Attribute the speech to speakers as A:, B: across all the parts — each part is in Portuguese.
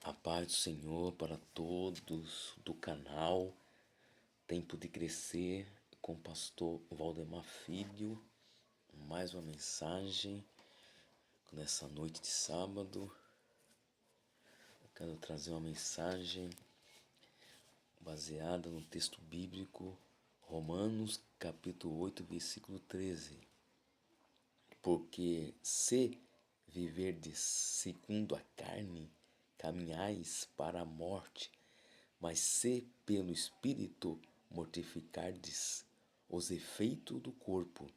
A: A paz do Senhor para todos do canal Tempo de Crescer com o pastor Valdemar Filho. Mais uma mensagem nessa noite de sábado. Eu quero trazer uma mensagem baseada no texto bíblico Romanos capítulo 8, versículo 13. Porque se viverdes segundo a carne, caminhais para a morte, mas se pelo Espírito mortificardes os efeitos do corpo,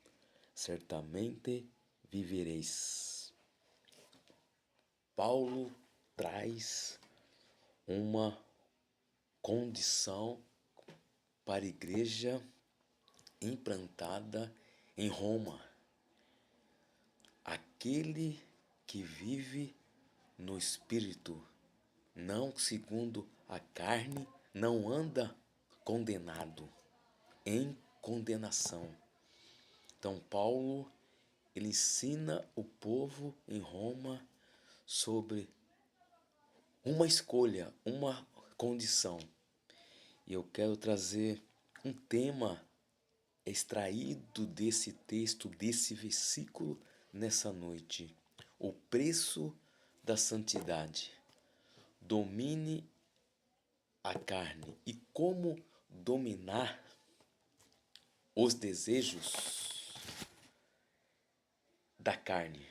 A: certamente vivereis. Paulo traz uma condição para a igreja implantada em Roma. Aquele que vive no Espírito, não segundo a carne, não anda condenado, em condenação. Então Paulo, ele ensina o povo em Roma sobre uma escolha, uma condição. E eu quero trazer um tema extraído desse texto, desse versículo, nessa noite. O preço da santidade. Domine a carne. E como dominar os desejos da carne.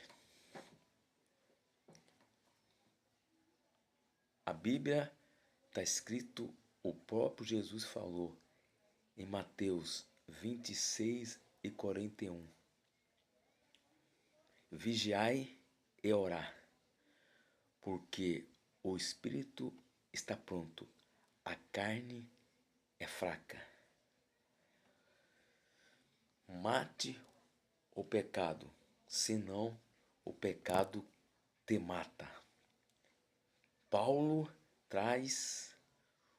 A: A Bíblia está escrito, o próprio Jesus falou em Mateus 26:41. Vigiai e orai, porque o espírito está pronto, a carne é fraca. Mate o pecado, senão o pecado te mata. Paulo traz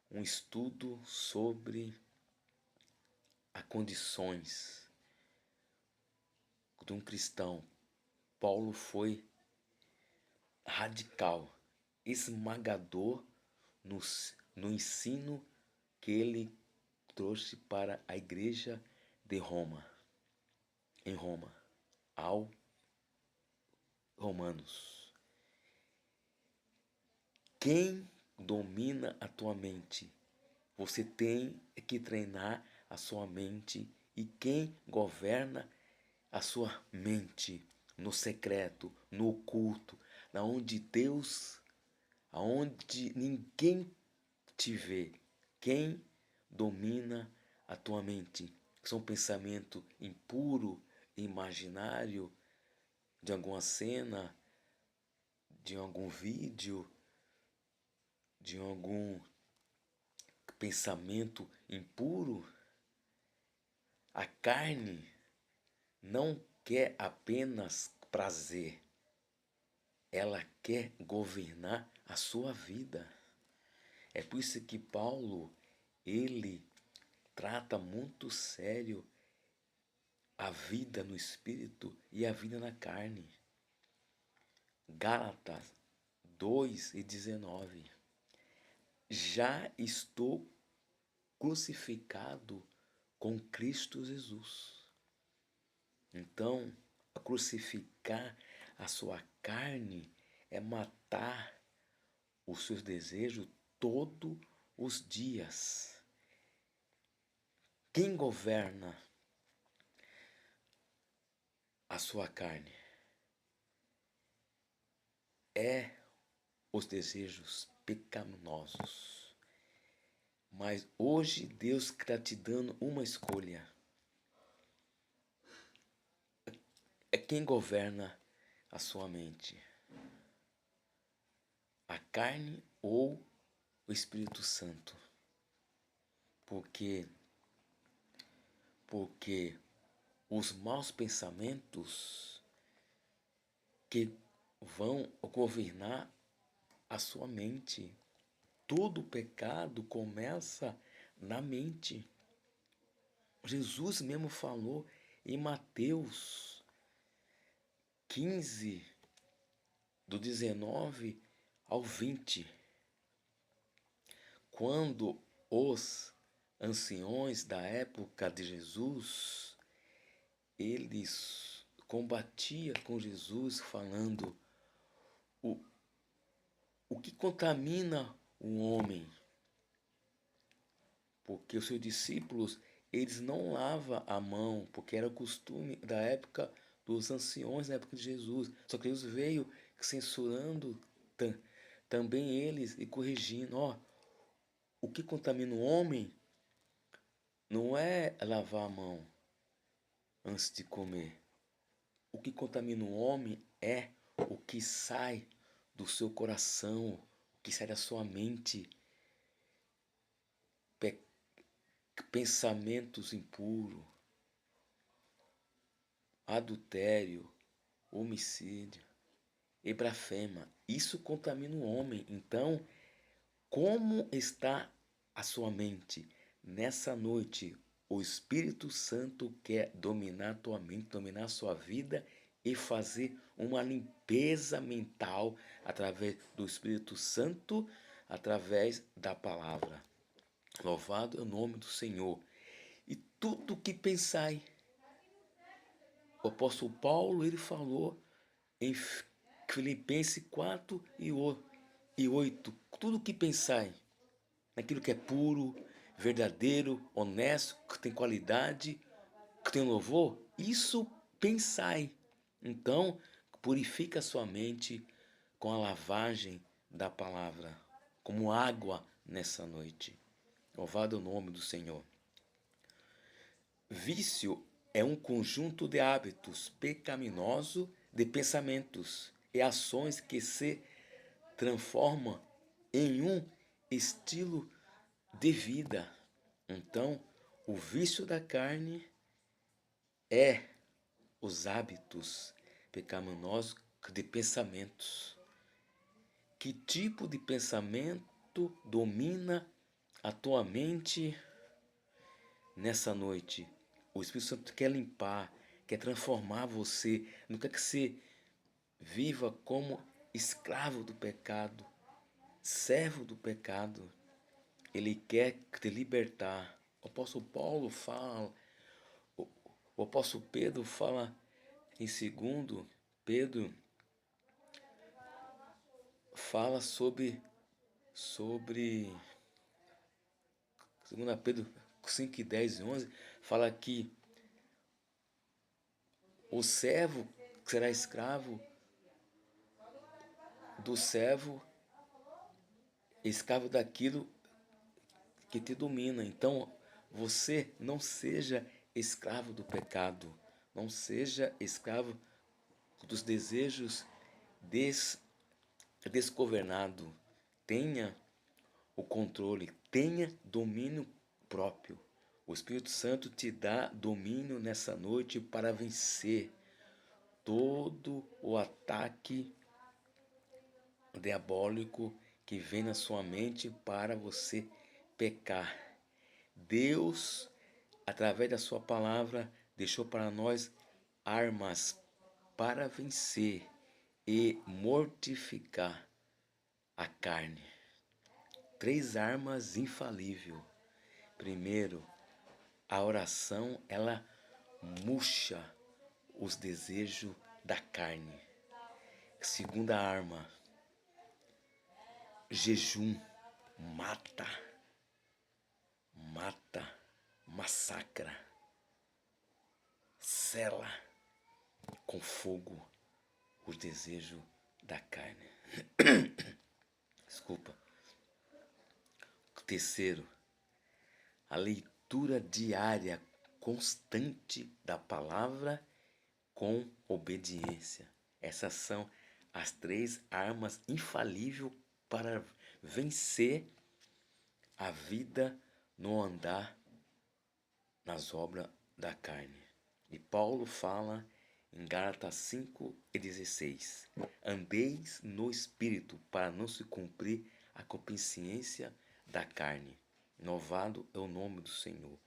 A: um estudo sobre as condições de um cristão. Paulo foi radical, esmagador no ensino que ele trouxe para a igreja de Roma, em Roma, ao Romanos. Quem domina a tua mente? Você tem que treinar a sua mente. E quem governa a sua mente no secreto, no oculto, aonde Deus, aonde ninguém te vê, quem domina a tua mente? São pensamentos impuros, imaginário, de alguma cena, de algum vídeo, de algum pensamento impuro. A carne não quer apenas prazer, ela quer governar a sua vida. É por isso que Paulo, ele trata muito sério a vida no espírito e a vida na carne. Gálatas 2:19. Já estou crucificado com Cristo Jesus. Então, crucificar a sua carne é matar os seus desejos todos os dias. Quem governa a sua carne é os desejos pecaminosos. Mas hoje Deus está te dando uma escolha. É quem governa a sua mente? A carne ou o Espírito Santo? Porque os maus pensamentos que vão governar a sua mente. Todo pecado começa na mente. Jesus mesmo falou em Mateus 15, do 19 ao 20. quando os anciões da época de Jesus, eles combatiam com Jesus falando o, o que contamina o homem, porque os seus discípulos, eles não lavam a mão, porque era o costume da época dos anciões, da época de Jesus. Só que Jesus veio censurando também eles e corrigindo. Ó, o que contamina o homem não é lavar a mão antes de comer. O que contamina o homem é o que sai do seu coração, o que sai da sua mente, pensamentos impuros, adultério, homicídio, blasfêmia. Isso contamina o homem. Então, como está a sua mente? Nessa noite, o Espírito Santo quer dominar a tua mente, dominar a sua vida e fazer uma limpeza mental através do Espírito Santo, através da palavra. Louvado é o nome do Senhor. E tudo que pensai. O apóstolo Paulo, ele falou em Filipenses 4 e 8. Tudo que pensai, naquilo que é puro, verdadeiro, honesto, que tem qualidade, que tem louvor, isso pensai. Então, purifica a sua mente com a lavagem da palavra, como água nessa noite. Louvado é o nome do Senhor. Vício é um conjunto de hábitos pecaminosos, de pensamentos e ações que se transformam em um estilo de vida. Então, o vício da carne é os hábitos pecaminosos de pensamentos. Que tipo de pensamento domina a tua mente nessa noite? O Espírito Santo quer limpar, quer transformar você. Não quer que você viva como escravo do pecado, servo do pecado. Ele quer te libertar. O apóstolo Paulo fala, o apóstolo Pedro fala em 2 Pedro, fala sobre 2 Pedro 5, 10 e 11, fala que o servo será escravo do servo, escravo daquilo que te domina. Então, você não seja escravo do pecado, não seja escravo dos desejos desgovernado. Tenha o controle, tenha domínio próprio. O Espírito Santo te dá domínio nessa noite para vencer todo o ataque diabólico que vem na sua mente para você pecar. Deus, através da sua palavra, deixou para nós armas para vencer e mortificar a carne. 3 armas infalíveis. Primeiro, a oração, ela murcha os desejos da carne. Segunda arma, jejum, mata, massacra, sela com fogo os desejos da carne. Desculpa. Terceiro, a leitura diária constante da palavra com obediência. Essas são as 3 armas infalíveis para vencer a vida no andar nas obras da carne. E Paulo fala em Gálatas 5:16: andeis no Espírito para não se cumprir a concupiscência da carne. Louvado é o nome do Senhor.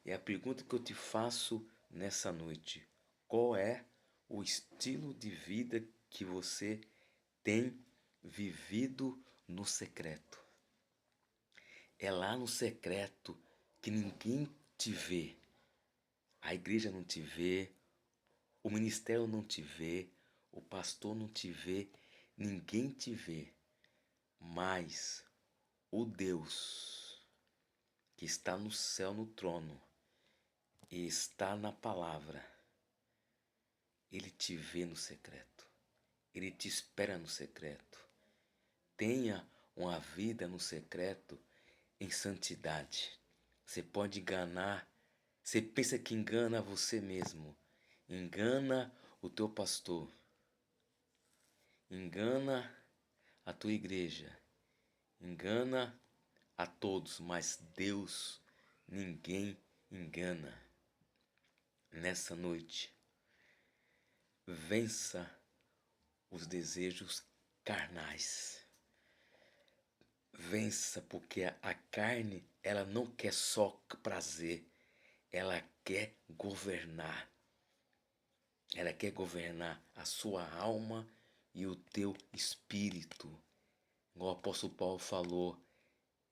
A: E a pergunta que eu te faço nessa noite: qual é o estilo de vida que você tem vivido no secreto? É lá no secreto que ninguém te vê. A igreja não te vê, o ministério não te vê, o pastor não te vê, ninguém te vê. Mas o Deus que está no céu, no trono, e está na palavra, ele te vê no secreto. Ele te espera no secreto. Tenha uma vida no secreto em santidade. Você pode enganar, você pensa que engana você mesmo, engana o teu pastor, engana a tua igreja, engana a todos, mas Deus ninguém engana. Nessa noite, vença os desejos carnais. Vença, porque a carne, ela não quer só prazer, ela quer governar. Ela quer governar a sua alma e o teu espírito. O apóstolo Paulo falou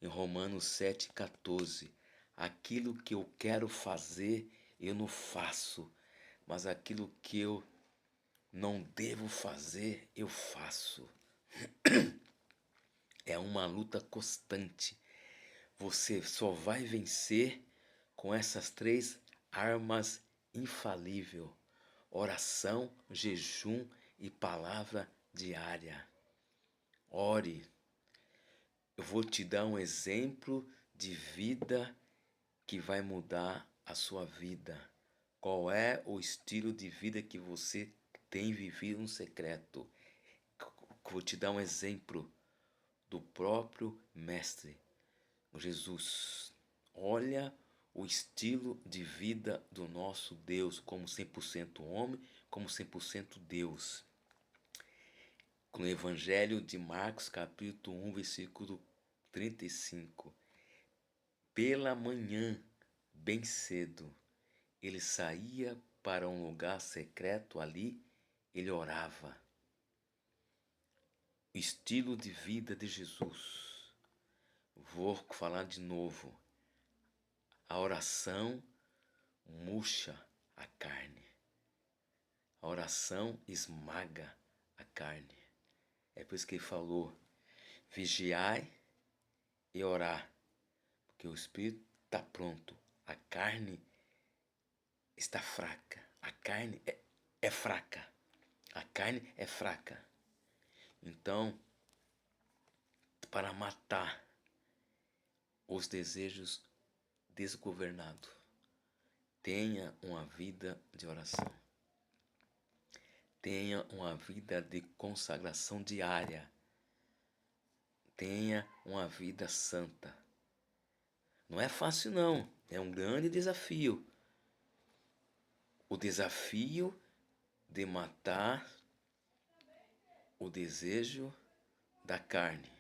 A: em Romanos 7,14: aquilo que eu quero fazer, eu não faço, mas aquilo que eu não devo fazer, eu faço. É uma luta constante. Você só vai vencer com essas 3 armas infalíveis: oração, jejum e palavra diária. Ore. Eu vou te dar um exemplo de vida que vai mudar a sua vida. Qual é o estilo de vida que você tem vivido no secreto? Vou te dar um exemplo do próprio Mestre, Jesus. Olha o estilo de vida do nosso Deus, como 100% homem, como 100% Deus. No Evangelho de Marcos, capítulo 1, versículo 35. Pela manhã, bem cedo, ele saía para um lugar secreto, ali ele orava. Estilo de vida de Jesus. Vou falar de novo. A oração murcha a carne. A oração esmaga a carne. É por isso que ele falou: vigiai e orar, porque o espírito está pronto, a carne está fraca. A carne é fraca. A carne é fraca. Então, para matar os desejos desgovernados, tenha uma vida de oração. Tenha uma vida de consagração diária. Tenha uma vida santa. Não é fácil não, é um grande desafio. O desafio de matar o desejo da carne.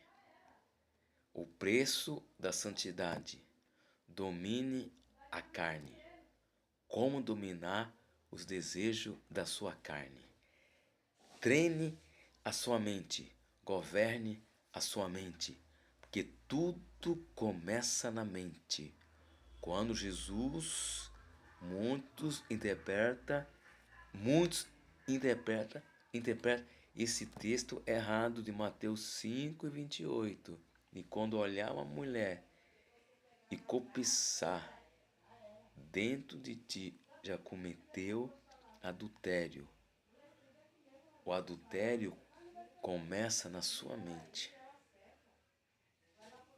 A: O preço da santidade. Domine a carne. Como dominar os desejos da sua carne. Treine a sua mente. Governe a sua mente. Porque tudo começa na mente. Quando Jesus, muitos interpreta esse texto errado de Mateus 5:28. E quando olhar uma mulher e cobiçar, dentro de ti já cometeu adultério. O adultério começa na sua mente.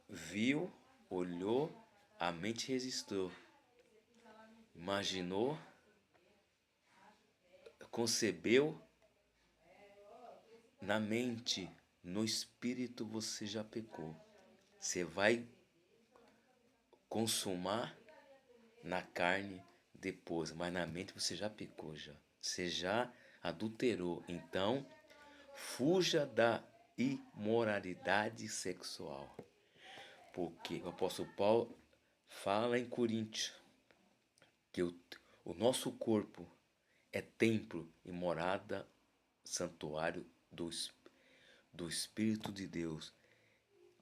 A: Viu, olhou, a mente resistiu. Imaginou, concebeu, na mente, no espírito você já pecou. Você vai consumar na carne depois, mas na mente você já pecou já. Você já adulterou. Então, fuja da imoralidade sexual. Porque o apóstolo Paulo fala em Coríntios que o nosso corpo é templo e morada, santuário do Espírito de Deus.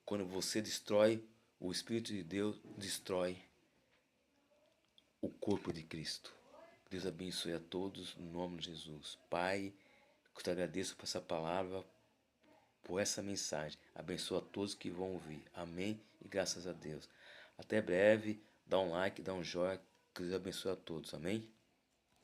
A: Quando você destrói o Espírito de Deus destrói o corpo de Cristo. Deus abençoe a todos, no nome de Jesus. Pai, eu te agradeço por essa palavra, por essa mensagem. Abençoa a todos que vão ouvir. Amém e graças a Deus. Até breve. Dá um like, dá um joinha. Que Deus abençoe a todos. Amém?